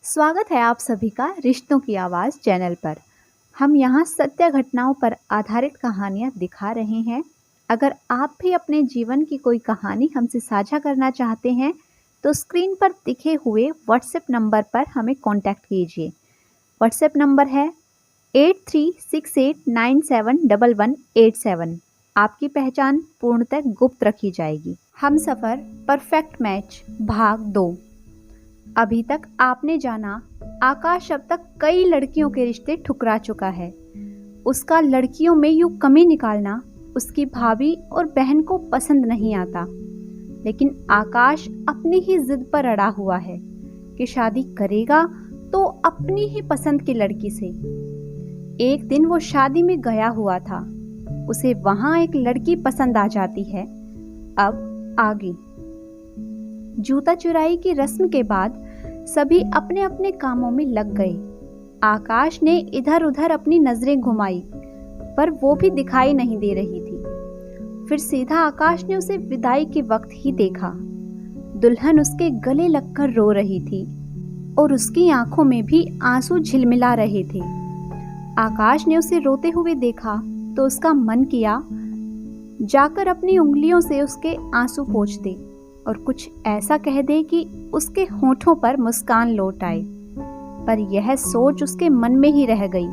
स्वागत है आप सभी का रिश्तों की आवाज़ चैनल पर। हम यहाँ सत्य घटनाओं पर आधारित कहानियाँ दिखा रहे हैं। अगर आप भी अपने जीवन की कोई कहानी हमसे साझा करना चाहते हैं तो स्क्रीन पर दिखे हुए व्हाट्सएप नंबर पर हमें कांटेक्ट कीजिए। व्हाट्सएप नंबर है 8368971187। आपकी पहचान पूर्णतः गुप्त रखी जाएगी। हमसफर परफेक्ट मैच भाग 2। अभी तक आपने जाना, आकाश अब तक कई लड़कियों के रिश्ते ठुकरा चुका है। उसका लड़कियों में यूं कमी निकालना उसकी भाभी और बहन को पसंद नहीं आता, लेकिन आकाश अपनी ही जिद पर अड़ा हुआ है कि शादी करेगा तो अपनी ही पसंद की लड़की से। एक दिन वो शादी में गया हुआ था। उसे वहां एक लड़की पसंद आ जाती है। अब आगे जूता चुराई की रस्म के बाद सभी अपने अपने कामों में लग गए। आकाश ने इधर उधर अपनी नजरें घुमाई, पर वो भी दिखाई नहीं दे रही थी। फिर सीधा आकाश ने उसे विदाई के वक्त ही देखा। दुल्हन उसके गले लगकर रो रही थी और उसकी आंखों में भी आंसू झिलमिला रहे थे। आकाश ने उसे रोते हुए देखा तो उसका मन किया जाकर अपनी उंगलियों से उसके आंसू पोंछ दे और कुछ ऐसा कह दे कि उसके होठों पर मुस्कान लौट आए। पर यह सोच उसके मन में ही रह गई।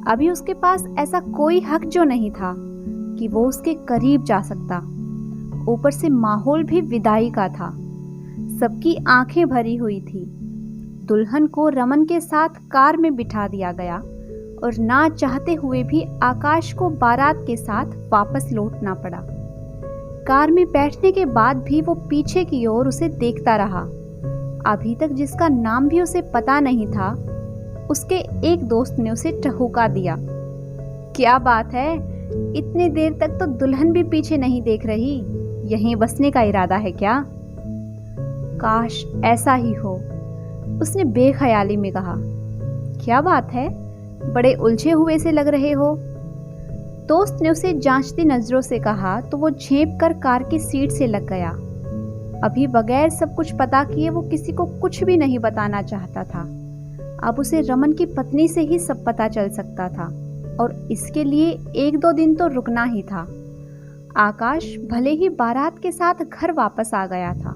अभी उसके पास ऐसा कोई हक जो नहीं था कि वो उसके करीब जा सकता। ऊपर से माहौल भी विदाई का था। सबकी आंखें भरी हुई थी। दुल्हन को रमन के साथ कार में बिठा दिया गया और ना चाहते हुए भी आकाश को बारात के साथ वापस लौटना पड़ा। कार में बैठने के बाद भी वो पीछे की ओर उसे देखता रहा। अभी तक जिसका नाम भी उसे पता नहीं था, उसके एक दोस्त ने उसे ठहुका दिया। क्या बात है, इतनी देर तक तो दुल्हन भी पीछे नहीं देख रही, यहीं बसने का इरादा है क्या? काश ऐसा ही हो, उसने बेख्याली में कहा। क्या बात है, बड़े उलझे हुए से लग रहे हो। दोस्त ने उसे जांचती नजरों से कहा तो वो झेप कर कार की सीट से लग गया। अभी बगैर सब कुछ पता किए वो किसी को कुछ भी नहीं बताना चाहता था। अब उसे रमन की पत्नी से ही सब पता चल सकता था और इसके लिए एक दो दिन तो रुकना ही था। आकाश भले ही बारात के साथ घर वापस आ गया था,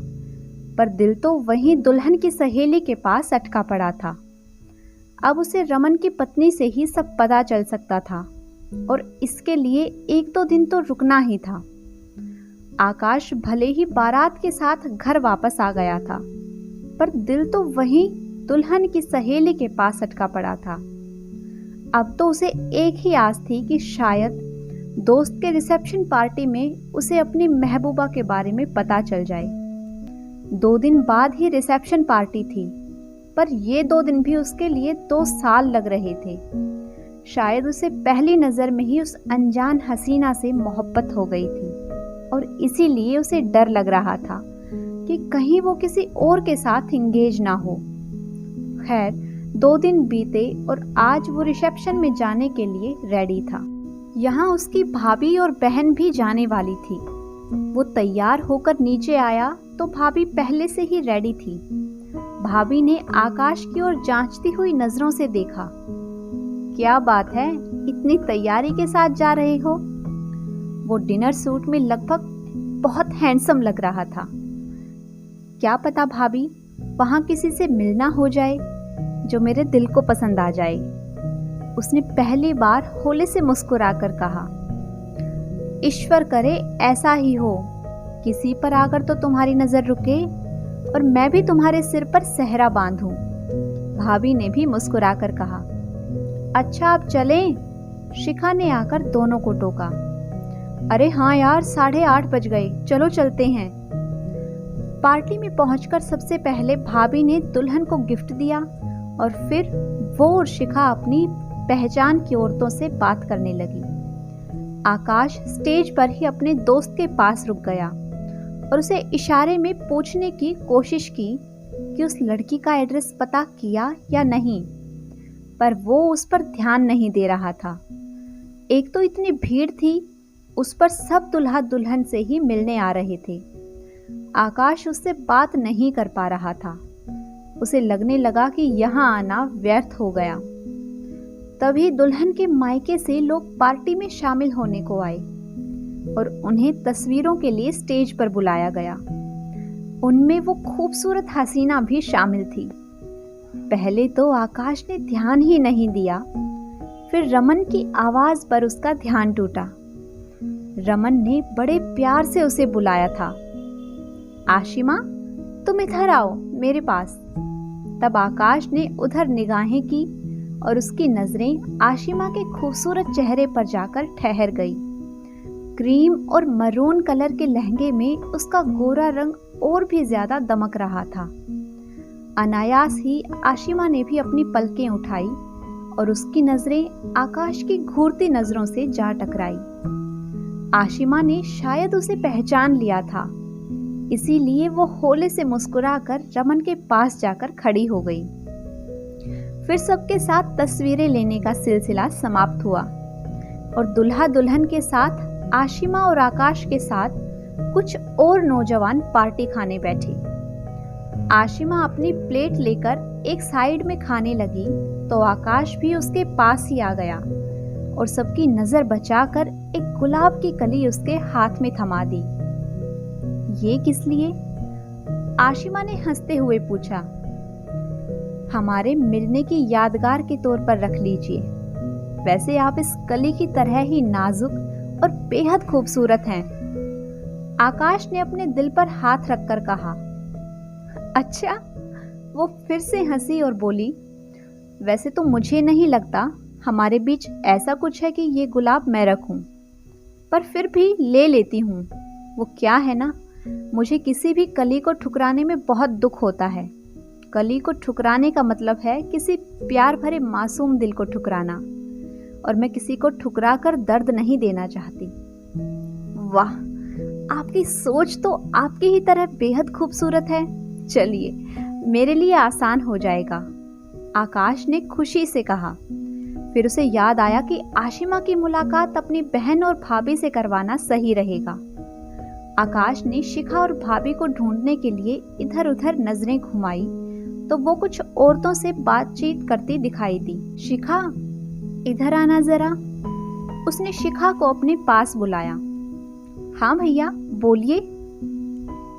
पर दिल तो वहीं दुल्हन की सहेली के पास अटका पड़ा था। अब उसे रमन की पत्नी से ही सब पता चल सकता था और इसके लिए एक दो दिन तो रुकना ही था। आकाश भले ही बारात के साथ घर वापस आ गया था, पर दिल तो वहीं दुल्हन की सहेली के पास अटका पड़ा था। अब तो उसे एक ही आस थी कि शायद दोस्त के रिसेप्शन पार्टी में उसे अपनी महबूबा के बारे में पता चल जाए। 2 दिन बाद ही रिसेप्शन पार्टी थी, पर ये 2 दिन भी उसके लिए 2 साल लग रहे थे। शायद उसे पहली नजर में ही उस अनजान हसीना से मोहब्बत हो गई थी और इसीलिए उसे डर लग रहा था कि कहीं वो किसी और के साथ इंगेज ना हो। खैर 2 दिन बीते और आज वो रिसेप्शन में जाने के लिए रेडी था। यहाँ उसकी भाभी और बहन भी जाने वाली थी। वो तैयार होकर नीचे आया तो भाभी पहले से ही रेडी थी। भाभी ने आकाश की ओर जांचती हुई नजरों से देखा। क्या बात है, इतनी तैयारी के साथ जा रहे हो? वो डिनर सूट में लगभग बहुत हैंडसम लग रहा था। क्या पता भाभी, वहां किसी से मिलना हो जाए जो मेरे दिल को पसंद आ जाए, उसने पहली बार होले से मुस्कुराकर कहा। ईश्वर करे ऐसा ही हो, किसी पर आकर तो तुम्हारी नजर रुके और मैं भी तुम्हारे सिर पर सेहरा बांधूं। भाभी ने भी मुस्कुराकर कहा। अच्छा अब चलें? शिखा ने आकर दोनों को टोका। अरे हाँ यार, 8:30 बज गए, चलो चलते हैं। पार्टी में पहुंचकर सबसे पहले भाभी ने दुल्हन को गिफ्ट दिया और फिर वो और शिखा अपनी पहचान की औरतों से बात करने लगी। आकाश स्टेज पर ही अपने दोस्त के पास रुक गया और उसे इशारे में पूछने की कोशिश की कि उस लड़की का एड्रेस पता किया या नहीं, पर वो उस पर ध्यान नहीं दे रहा था। एक तो इतनी भीड़ थी, उस पर सब दुल्हा दुल्हन से ही मिलने आ रहे थे। आकाश उससे बात नहीं कर पा रहा था। उसे लगने लगा कि यहाँ आना व्यर्थ हो गया। तभी दुल्हन के मायके से लोग पार्टी में शामिल होने को आए और उन्हें तस्वीरों के लिए स्टेज पर बुलाया गया। उनमें वो खूबसूरत हसीना भी शामिल थी। पहले तो आकाश ने ध्यान ही नहीं दिया, फिर रमन की आवाज पर उसका ध्यान टूटा। रमन ने बड़े प्यार से उसे बुलाया था, आशिमा तुम इधर आओ मेरे पास। तब आकाश ने उधर निगाहें की और उसकी नजरें आशिमा के खूबसूरत चेहरे पर जाकर ठहर गई। क्रीम और मरून कलर के लहंगे में उसका गोरा रंग और भी ज्यादा दमक रहा था। अनायास ही आशिमा ने भी अपनी पलकें उठाई और उसकी नजरें आकाश की घूरती नजरों से जा टकराई। आशिमा ने शायद उसे पहचान लिया था, इसीलिए वो होले से मुस्कुराकर रमन के पास जाकर खड़ी हो गई। फिर सबके साथ तस्वीरें लेने का सिलसिला समाप्त हुआ और दुल्हा दुल्हन के साथ आशिमा और आकाश के साथ कुछ और नौजवान पार्टी खाने बैठे। आशिमा अपनी प्लेट लेकर एक साइड में खाने लगी तो आकाश भी उसके पास ही आ गया और सबकी नजर बचाकर एक गुलाब की कली उसके हाथ में थमा दी। ये किस लिए? आशिमा ने हंसते हुए पूछा। हमारे मिलने की यादगार के तौर पर रख लीजिए। वैसे आप इस कली की तरह ही नाजुक और बेहद खूबसूरत हैं। आकाश ने अपने दिल पर हाथ रखकर कहा। अच्छा, वो फिर से हंसी और बोली, वैसे तो मुझे नहीं लगता हमारे बीच ऐसा कुछ है कि ये गुलाब मैं रखूं, पर फिर भी ले लेती हूँ। वो क्या है ना, मुझे किसी भी कली को ठुकराने में बहुत दुख होता है। कली को ठुकराने का मतलब है किसी प्यार भरे मासूम दिल को ठुकराना, और मैं किसी को ठुकरा कर दर्द नहीं देना चाहती। वाह, आपकी सोच तो आपकी ही तरह बेहद खूबसूरत है। चलिए, मेरे लिए आसान हो जाएगा, आकाश ने खुशी से कहा। फिर उसे याद आया कि आशिमा की मुलाकात अपनी बहन और भाभी से करवाना सही रहेगा। आकाश ने शिखा और भाभी को ढूंढने के लिए इधर उधर नजरें घुमाई तो वो कुछ औरतों से बातचीत करती दिखाई दी। शिखा, इधर आना जरा। उसने शिखा को अपने पास बुलाया। हाँ भैया, बोलिए।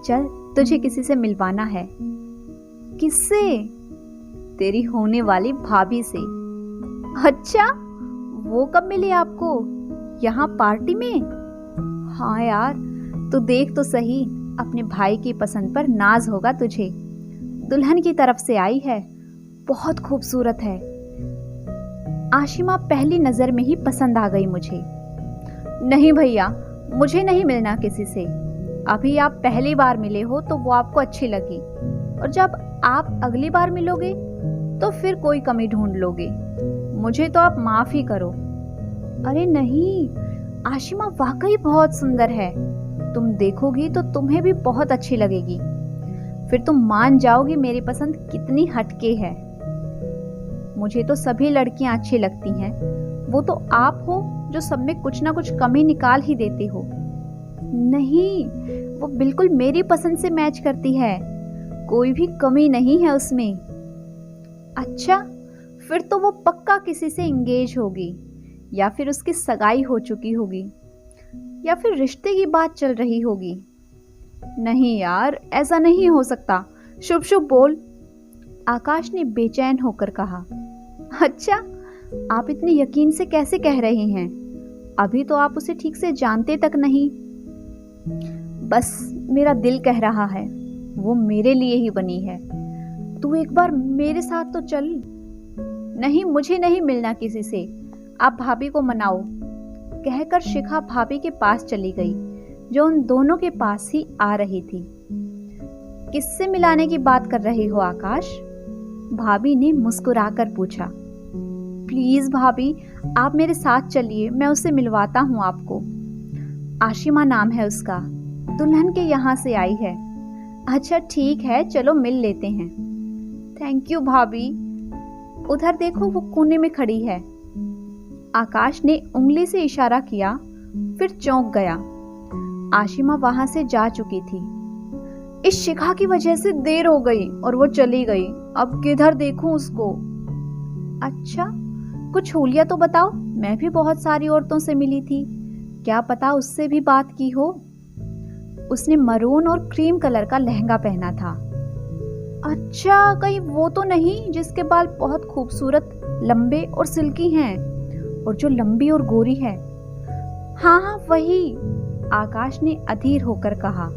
चल, तुझे किसी से मिलवाना है। किससे? तेरी होने वाली भाभी से। अच्छा, वो कब मिली आपको? यहाँ पार्टी में? हाँ यार, तू देख तो सही, अपने भाई की पसंद पर नाज होगा तुझे। दुल्हन की तरफ से आई है, बहुत खूबसूरत है। आशिमा पहली नजर में ही पसंद आ गई मुझे। नहीं भैया, मुझे नहीं मिलना किसी से। अभी आप पहली बार मिले हो तो वो आपको अच्छी लगी, और जब आप अगली बार मिलोगे तो फिर कोई कमी ढूंढ लोगे। मुझे तो आप माफ ही करो। अरे नहीं, आशिमा वाकई बहुत सुंदर है। तुम देखोगी तो तुम्हें भी बहुत अच्छी लगेगी। फिर तुम मान जाओगी मेरी पसंद कितनी हटके है। मुझे तो सभी लड़कियां अच्छी लगती हैं, वो तो आप हो जो सब में कुछ ना कुछ कमी निकाल ही देते हो। नहीं, वो बिल्कुल मेरी पसंद से मैच करती है, कोई भी कमी नहीं है उसमें। अच्छा, फिर तो वो पक्का किसी से एंगेज होगी, या फिर उसकी सगाई हो चुकी होगी, या फिर रिश्ते की बात चल रही होगी। नहीं यार, ऐसा नहीं हो सकता। शुभ शुभ बोल, आकाश ने बेचैन होकर कहा। अच्छा, आप इतने यकीन से कैसे कह रहे हैं? अभी तो आप उसे ठीक से जानते तक नहीं। बस मेरा दिल कह रहा है, वो मेरे लिए ही बनी है। तू एक बार मेरे साथ तो चल। नहीं, मुझे नहीं मिलना किसी से, आप भाभी को मनाओ, कहकर शिखा भाभी के पास चली गई, जो उन दोनों के पास ही आ रही थी। किससे मिलाने की बात कर रही हो आकाश? भाभी ने मुस्कुराकर पूछा। प्लीज भाभी, आप मेरे साथ चलिए, मैं उससे मिलवाता हूँ आपको। आशिमा नाम है उसका, दुल्हन के यहाँ से आई है। अच्छा ठीक है, चलो मिल लेते हैं। थैंक यू भाभी। उधर देखो, वो कोने में खड़ी है। आकाश ने उंगली से इशारा किया, फिर चौंक गया। आशिमा वहां से जा चुकी थी। इस शिखा की वजह से देर हो गई और वो चली गई, अब किधर देखूं उसको? अच्छा, कुछ हुलिया तो बताओ। मैं भी बहुत सारी औरतों से मिली थी, क्या पता उससे भी बात की हो। उसने मरून और क्रीम कलर का लहंगा पहना था। अच्छा, कहीं वो तो नहीं जिसके बाल बहुत खूबसूरत, लंबे और सिल्की हैं, और जो लंबी और गोरी है? हाँ हाँ, वही, आकाश ने अधीर होकर कहा।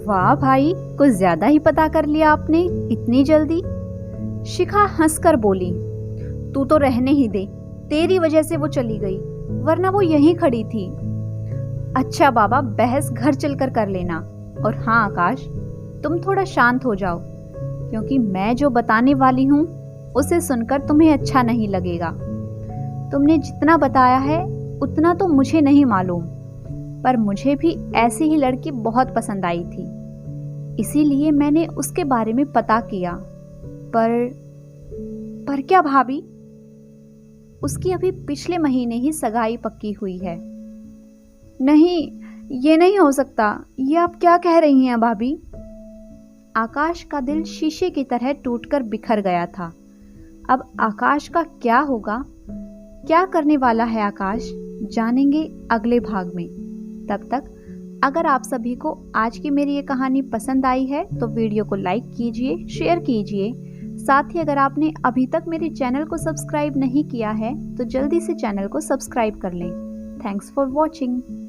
वाह भाई, कुछ ज्यादा ही पता कर लिया आपने इतनी जल्दी। शिखा हंसकर बोली, तू तो रहने ही दे, तेरी वजह से वो चली गई, वरना वो यहीं खड़ी थी। अच्छा बाबा, बहस घर चलकर कर लेना। और हाँ आकाश, तुम थोड़ा शांत हो जाओ, क्योंकि मैं जो बताने वाली हूँ उसे सुनकर तुम्हें अच्छा नहीं लगेगा। तुमने जितना बताया है उतना तो मुझे नहीं मालूम, पर मुझे भी ऐसी ही लड़की बहुत पसंद आई थी, इसीलिए मैंने उसके बारे में पता किया। पर क्या भाभी? उसकी अभी पिछले महीने ही सगाई पक्की हुई है। नहीं, ये नहीं हो सकता, ये आप क्या कह रही हैं भाभी? आकाश का दिल शीशे की तरह टूटकर बिखर गया था। अब आकाश का क्या होगा, क्या करने वाला है आकाश, जानेंगे अगले भाग में। तब तक अगर आप सभी को आज की मेरी ये कहानी पसंद आई है तो वीडियो को लाइक कीजिए, शेयर कीजिए। साथ ही अगर आपने अभी तक मेरे चैनल को सब्सक्राइब नहीं किया है तो जल्दी से चैनल को सब्सक्राइब कर लें। Thanks for watching.